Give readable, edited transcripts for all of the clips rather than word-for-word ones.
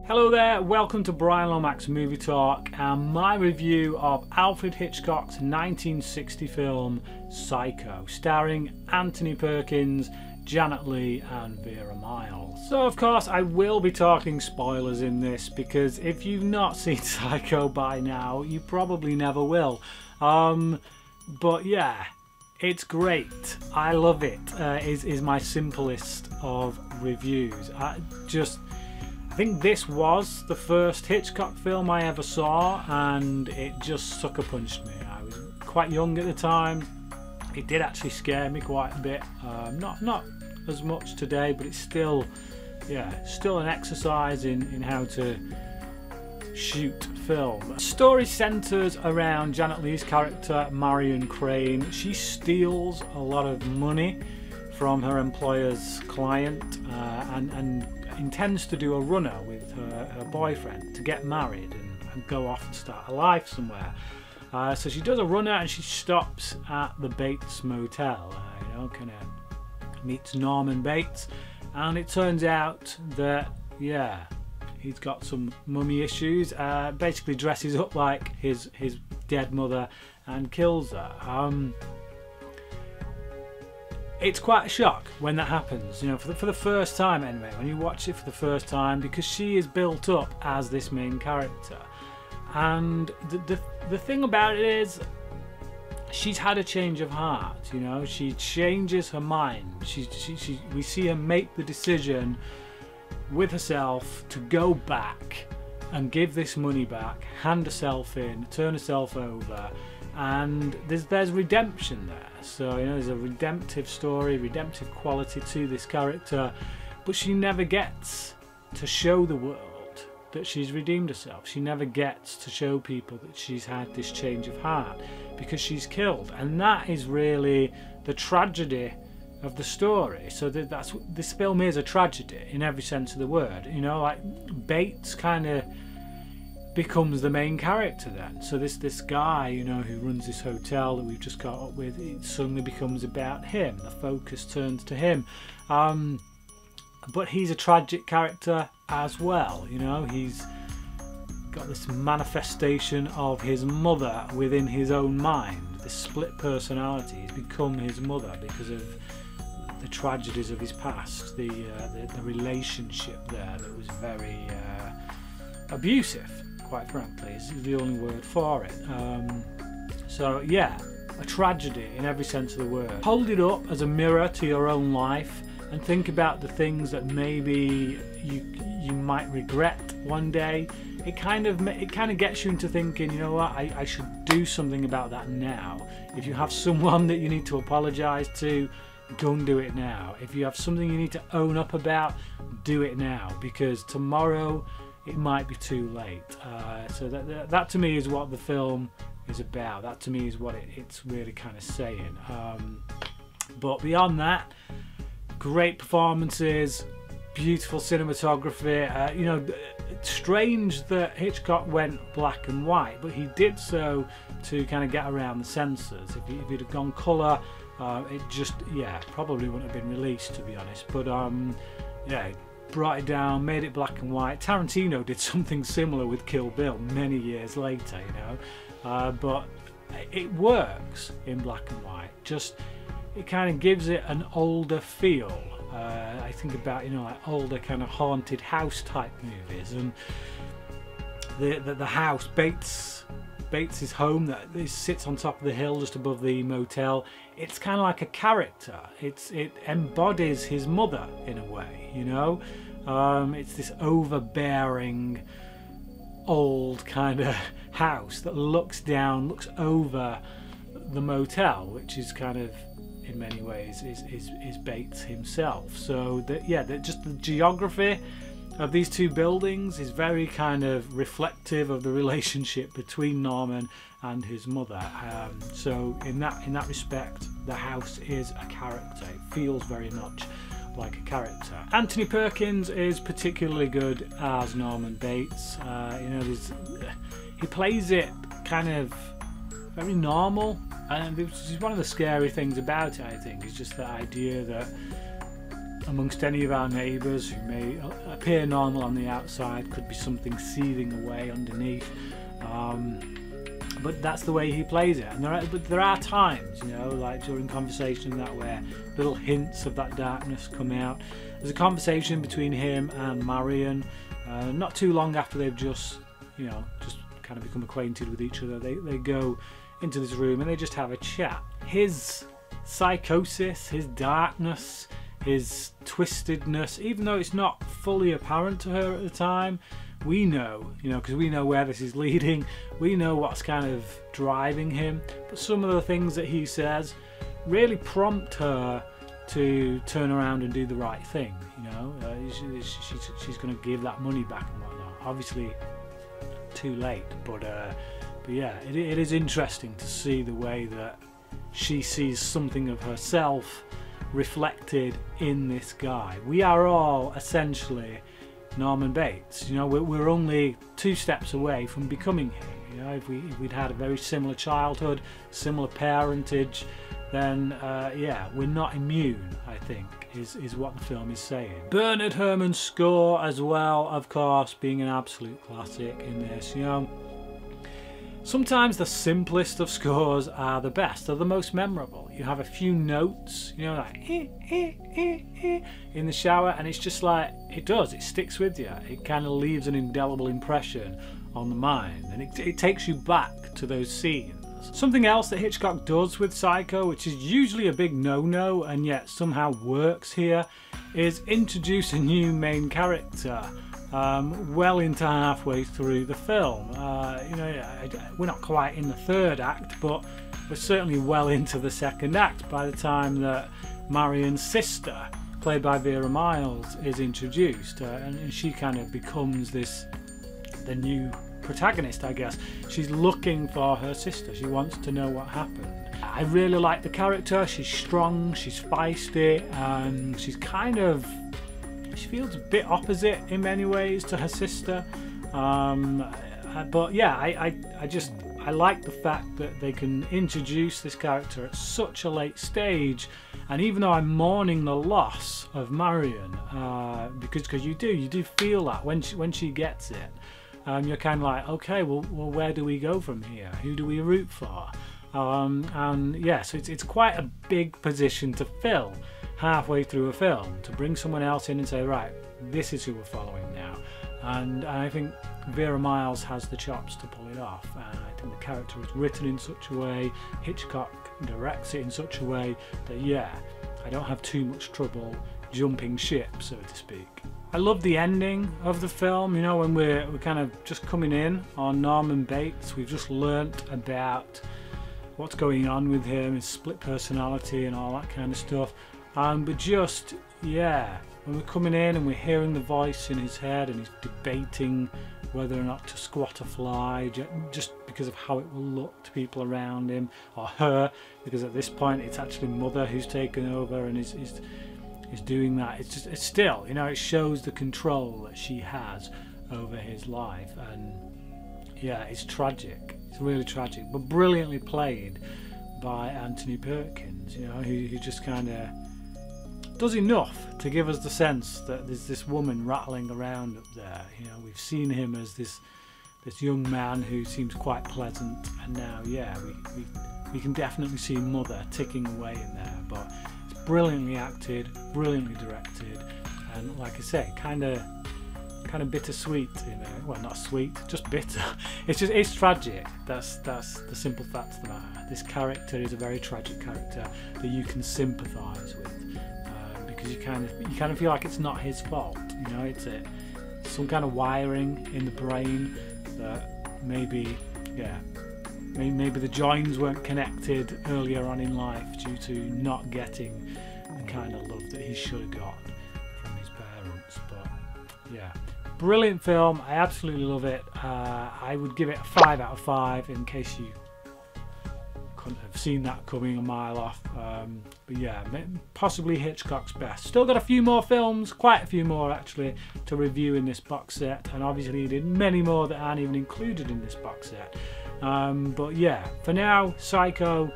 Hello there, welcome to Bryan Lomax Movie Talk and my review of Alfred Hitchcock's 1960 film Psycho, starring Anthony Perkins, Janet Leigh and Vera Miles. So of course I will be talking spoilers in this because if you've not seen Psycho by now, you probably never will. But yeah, it's great. I love it. Is my simplest of reviews. I think this was the first Hitchcock film I ever saw and it just sucker punched me. I was quite young at the time. It did actually scare me quite a bit. Not as much today, but it's still an exercise in how to shoot film. The story centres around Janet Leigh's character Marion Crane. She steals a lot of money from her employer's client and intends to do a runner with her boyfriend to get married and go off and start a life somewhere. So she does a runner and she stops at the Bates Motel. Kind of meets Norman Bates, and it turns out that he's got some mummy issues. Basically dresses up like his dead mother and kills her. It's quite a shock when that happens, for the first time anyway, when you watch it for the first time, because she is built up as this main character. And the thing about it is, she's had a change of heart, she changes her mind. We see her make the decision with herself to go back and give this money back, hand herself in, turn herself over, and there's redemption there. So there's a redemptive story, redemptive quality to this character, but she never gets to show the world that she's redeemed herself. She never gets to show people that she's had this change of heart because she's killed, and that is really the tragedy of the story. So this film is a tragedy in every sense of the word. Like Bates kind of becomes the main character then. So this guy, who runs this hotel that we've just caught up with, it suddenly becomes about him. The focus turns to him. But he's a tragic character as well. He's got this manifestation of his mother within his own mind. This split personality. He's become his mother because of the tragedies of his past. The relationship there that was very abusive, quite frankly, is the only word for it. So yeah, a tragedy in every sense of the word. Hold it up as a mirror to your own life and think about the things that maybe you might regret one day. It kind of gets you into thinking, what, I should do something about that now. If you have someone that you need to apologise to, go and do it now. If you have something you need to own up about, do it now, because tomorrow it might be too late. So that to me is what the film is about. That to me is what it's really kind of saying. But beyond that, great performances, beautiful cinematography. Strange that Hitchcock went black and white, but he did so to kind of get around the censors. If he'd have gone colour, it just probably wouldn't have been released, to be honest. But brought it down, made it black and white. Tarantino did something similar with Kill Bill many years later, but it works in black and white. Just it kind of gives it an older feel. I think about like older kind of haunted house type movies, and the house, Bates's home that sits on top of the hill just above the motel. It's kind of like a character. It embodies his mother in a way, It's this overbearing old kind of house that looks over the motel, which is kind of in many ways is Bates himself. So just the geography of these two buildings is very kind of reflective of the relationship between Norman and his mother. So in that respect, the house is a character. It feels very much like a character. Anthony Perkins is particularly good as Norman Bates. He plays it kind of very normal, and this is one of the scary things about it, I think, is just the idea that amongst any of our neighbours who may appear normal on the outside. Could be something seething away underneath. But that's the way he plays it. And there are times, you know, like during conversation that where little hints of that darkness come out. There's a conversation between him and Marion, not too long after they've just kind of become acquainted with each other. They go into this room and they just have a chat. His psychosis, his darkness, his twistedness, even though it's not fully apparent to her at the time, we know, because we know where this is leading, we know what's kind of driving him. But some of the things that he says really prompt her to turn around and do the right thing. She's going to give that money back and whatnot. Obviously too late, but yeah, it is interesting to see the way that she sees something of herself reflected in this guy. We are all essentially Norman Bates. We're only 2 steps away from becoming him. If we'd had a very similar childhood, similar parentage, then yeah, we're not immune, I think, is what the film is saying. Bernard Herrmann's score as well, of course, being an absolute classic in this. Sometimes the simplest of scores are the best, they're the most memorable. You have a few notes, like in the shower, and it's just like, it sticks with you. It kind of leaves an indelible impression on the mind, and it takes you back to those scenes. Something else that Hitchcock does with Psycho, which is usually a big no-no and yet somehow works here, is introduce a new main character well into halfway through the film. We're not quite in the 3rd act, but we're certainly well into the 2nd act by the time that Marion's sister, played by Vera Miles, is introduced, and she kind of becomes the new protagonist, I guess. She's looking for her sister. She wants to know what happened. I really like the character. She's strong, she's feisty, and she feels a bit opposite in many ways to her sister. But yeah, I like the fact that they can introduce this character at such a late stage. And even though I'm mourning the loss of Marion, because you do feel that when she gets it, you're kind of like, okay, well, where do we go from here? Who do we root for? And yeah, so it's quite a big position to fill halfway through a film, to bring someone else in and say, right, this is who we're following now. And I think Vera Miles has the chops to pull it off, and I think the character is written in such a way, Hitchcock directs it in such a way that, yeah, I don't have too much trouble jumping ship, so to speak. I love the ending of the film, when we're kind of just coming in on Norman Bates. We've just learnt about what's going on with him, his split personality and all that kind of stuff. But just, yeah, when we're coming in and we're hearing the voice in his head and he's debating whether or not to squat a fly, just because of how it will look to people around him, or her, because at this point it's actually Mother who's taken over and is doing that. It's still, it shows the control that she has over his life, and yeah, it's tragic. It's really tragic, but brilliantly played by Anthony Perkins, who just kind of does enough to give us the sense that there's this woman rattling around up there. We've seen him as this young man who seems quite pleasant, and now, yeah, we can definitely see Mother ticking away in there. But it's brilliantly acted, brilliantly directed, and like I say, kind of bittersweet. Well, not sweet, just bitter. It's tragic. That's the simple fact of the matter. This character is a very tragic character that you can sympathise with. Because you kind of feel like it's not his fault, it's some kind of wiring in the brain that maybe the joins weren't connected earlier on in life due to not getting the kind of love that he should have got from his parents. But yeah, brilliant film. I absolutely love it. I would give it a 5 out of 5 in case you couldn't have seen that coming a mile off. But yeah, possibly Hitchcock's best. Still got a few more films, quite a few more actually, to review in this box set, and obviously he did many more that aren't even included in this box set. But yeah, for now, Psycho,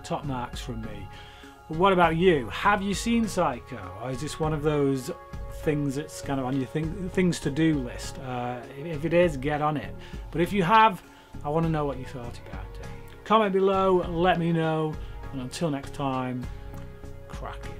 top marks from me. But what about you? Have you seen Psycho? Or is this one of those things that's kind of on your things to do list? If it is, get on it. But if you have, I want to know what you thought about it. Comment below, let me know, and until next time, crack it.